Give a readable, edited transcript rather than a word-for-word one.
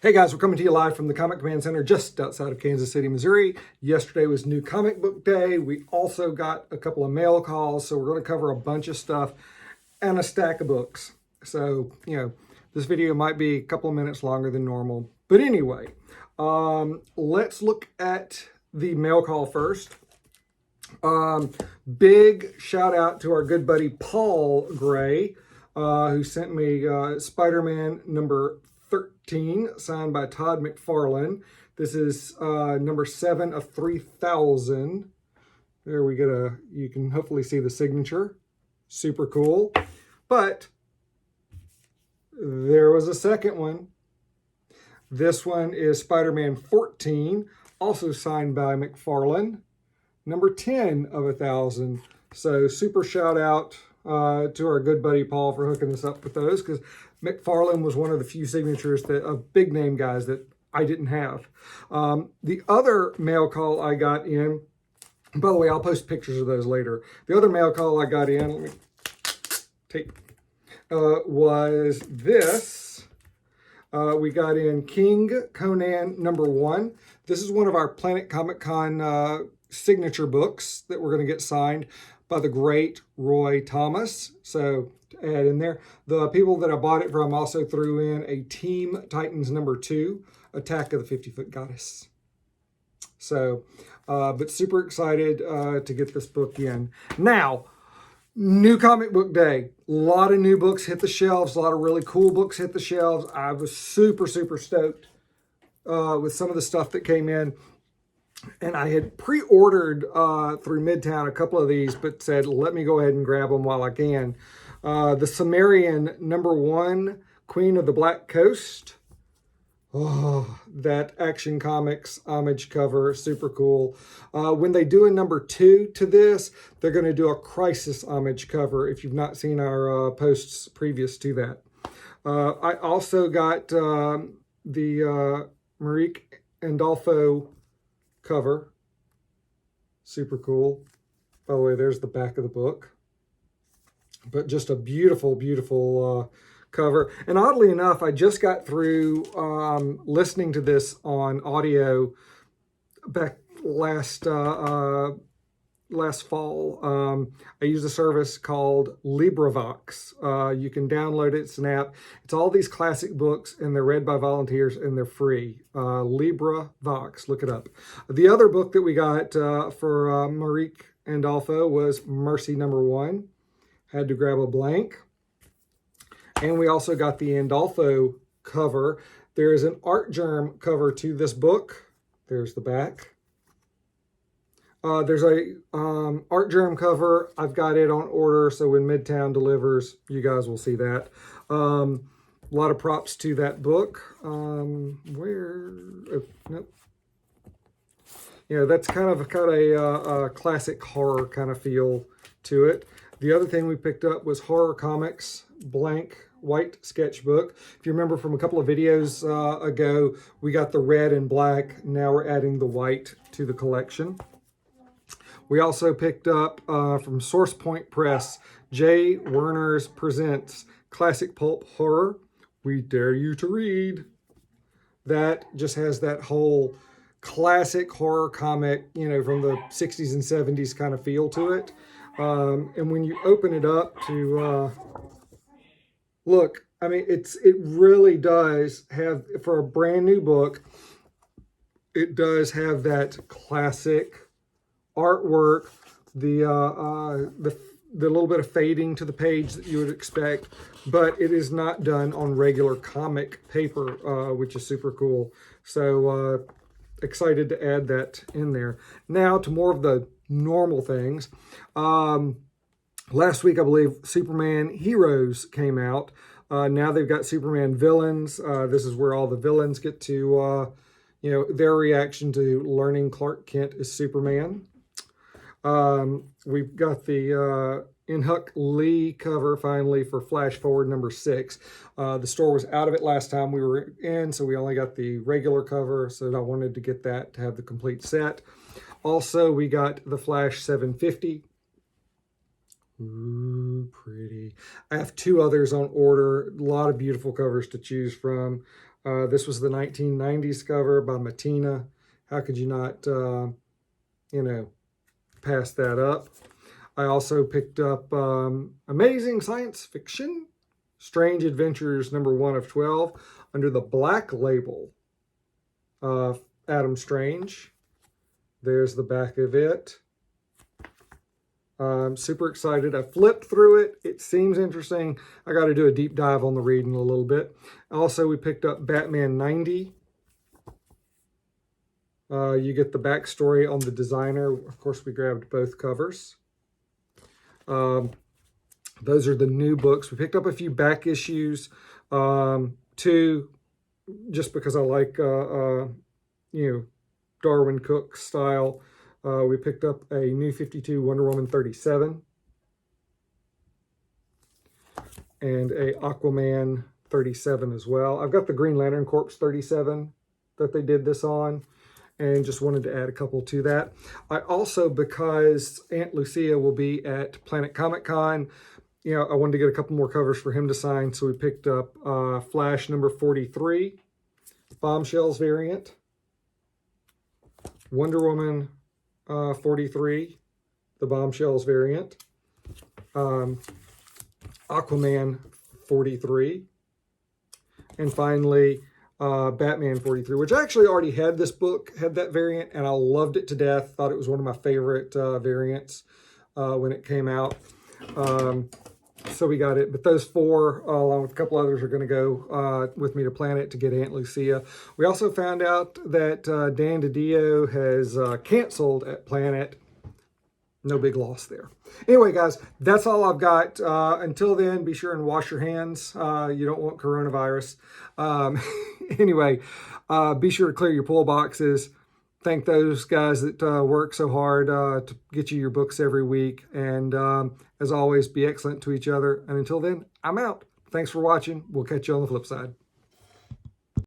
Hey guys, we're coming to you live from the Comic Command Center just outside of Kansas City, Missouri. Yesterday was New Comic Book Day. We also got a couple of mail calls, so we're going to cover a bunch of stuff and a stack of books. So, this video might be a couple of minutes longer than normal. But anyway, let's look at the mail call first. Big shout out to our good buddy Paul Gray, who sent me Spider-Man number 13, signed by Todd McFarlane. This is number 7 of 3,000. There we get you can hopefully see the signature. Super cool. But there was a second one. This one is Spider-Man 14, also signed by McFarlane. Number 10 of 1,000. So super shout out to our good buddy Paul for hooking us up with those, because McFarlane was one of the few signatures of big name guys that I didn't have. The other mail call I got in, by the way, I'll post pictures of those later. The other mail call I got in, let me take, was this. We got in King Conan number 1. This is one of our Planet Comic Con signature books that we're going to get signed by the great Roy Thomas. So to add in there, the people that I bought it from also threw in a Team Titans number 2, Attack of the 50-Foot Goddess. So, but super excited to get this book in. Now, New Comic Book Day. A lot of new books hit the shelves. A lot of really cool books hit the shelves. I was super, super stoked with some of the stuff that came in. And I had pre-ordered through Midtown a couple of these, but said, let me go ahead and grab them while I can. The Sumerian number 1, Queen of the Black Coast. Oh, that Action Comics homage cover, super cool. When they do a number 2 to this, they're going to do a Crisis homage cover, if you've not seen our posts previous to that. I also got the Marique Andolfo cover. Super cool. By the way, there's the back of the book. But just a beautiful, beautiful cover. And oddly enough, I just got through listening to this on audio back last fall. I used a service called LibriVox. You can download it. It's an app. It's all these classic books, and they're read by volunteers, and they're free. LibriVox. Look it up. The other book that we got for Marique Andolfo was Mercy number 1. Had to grab a blank. And we also got the Andolfo cover. There is an Art Germ cover to this book. There's the back. There's a Art Germ cover. I've got it on order, so when Midtown delivers, you guys will see that. A lot of props to that book. Oh, nope. That's kind of a classic horror kind of feel to it. The other thing we picked up was Horror Comics blank white sketchbook. If you remember from a couple of videos ago, we got the red and black. Now we're adding the white to the collection. We also picked up from Source Point Press, Jay Werner's Presents Classic Pulp Horror. We dare you to read. That just has that whole classic horror comic, from the 60s and 70s kind of feel to it. And when you open it up to look, I mean, it really does have, for a brand new book, it does have that classic artwork, the little bit of fading to the page that you would expect, but it is not done on regular comic paper, which is super cool. So excited to add that in there. Now to more of the normal things. Last week, I believe, Superman Heroes came out. Now they've got Superman Villains. This is where all the villains get to, their reaction to learning Clark Kent is Superman. We've got the Inhuck Lee cover finally for Flash Forward number 6. The store was out of it last time we were in, so we only got the regular cover, so I wanted to get that to have the complete set. Also, we got the Flash 750. Ooh, pretty. I have 2 others on order. A lot of beautiful covers to choose from. This was the 1990s cover by Matina. How could you not, pass that up? I also picked up Amazing Science Fiction, Strange Adventures #1 of 12, under the black label of Adam Strange. There's the back of it. I'm super excited. I flipped through it. It seems interesting. I got to do a deep dive on the reading a little bit. Also, we picked up Batman 90. You get the backstory on the designer. Of course, we grabbed both covers. Those are the new books. We picked up a few back issues, two, just because I like, Darwin Cook style. We picked up a New 52 Wonder Woman 37 and a Aquaman 37 as well. I've got the Green Lantern Corps 37 that they did this on, and just wanted to add a couple to that. I also, because Aunt Lucia will be at Planet Comic Con, I wanted to get a couple more covers for him to sign, so we picked up Flash #43, Bombshells variant, Wonder Woman 43, the Bombshells variant, Aquaman 43, and finally Batman 43, which I actually already had this book, had that variant, and I loved it to death. Thought it was one of my favorite variants when it came out. So we got it. But those four, along with a couple others, are going to go with me to Planet to get Aunt Lucia. We also found out that Dan DiDio has canceled at Planet. No big loss there. Anyway, guys, that's all I've got. Until then, be sure and wash your hands. You don't want coronavirus. Anyway, be sure to clear your pull boxes. Thank those guys that work so hard to get you your books every week. And as always, be excellent to each other. And until then, I'm out. Thanks for watching. We'll catch you on the flip side.